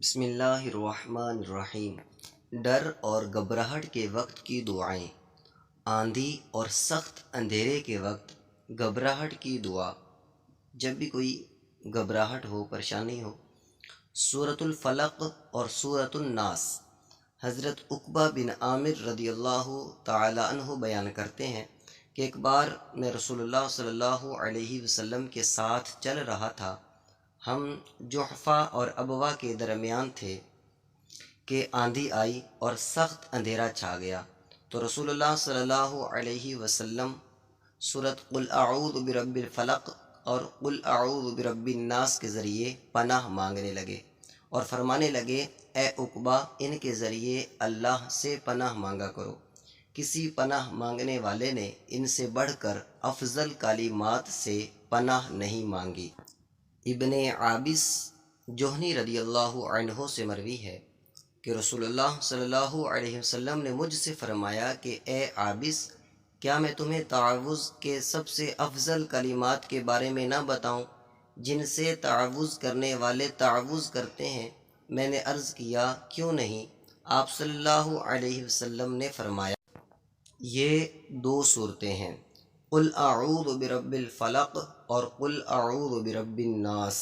بسم اللہ الرحمن الرحیم۔ ڈر اور گھبراہٹ کے وقت کی دعائیں۔ آندھی اور سخت اندھیرے کے وقت گھبراہٹ کی دعا۔ جب بھی کوئی گھبراہٹ ہو، پریشانی ہو، سورۃ الفلق اور سورۃ الناس۔ حضرت عقبہ بن عامر رضی اللہ تعالی عنہ بیان کرتے ہیں کہ ایک بار میں رسول اللہ صلی اللہ علیہ وسلم کے ساتھ چل رہا تھا۔ ہم جحفہ اور ابوا کے درمیان تھے کہ آندھی آئی اور سخت اندھیرا چھا گیا، تو رسول اللہ صلی اللہ علیہ وسلم سورۃ قل اعوذ برب الفلق اور قل اعوذ برب الناس کے ذریعے پناہ مانگنے لگے اور فرمانے لگے، اے عقبہ، ان کے ذریعے اللہ سے پناہ مانگا کرو۔ کسی پناہ مانگنے والے نے ان سے بڑھ کر افضل کلمات سے پناہ نہیں مانگی۔ ابن عابس جوہنی رضی اللہ عنہ سے مروی ہے کہ رسول اللہ صلی اللہ علیہ وسلم نے مجھ سے فرمایا کہ اے عابس، کیا میں تمہیں تعوذ کے سب سے افضل کلمات کے بارے میں نہ بتاؤں جن سے تعوذ کرنے والے تعوذ کرتے ہیں؟ میں نے عرض کیا، کیوں نہیں؟ آپ صلی اللہ علیہ وسلم نے فرمایا، یہ دو صورتیں ہیں، قل اعوذ برب الفلق اور قل اعوذ برب الناس۔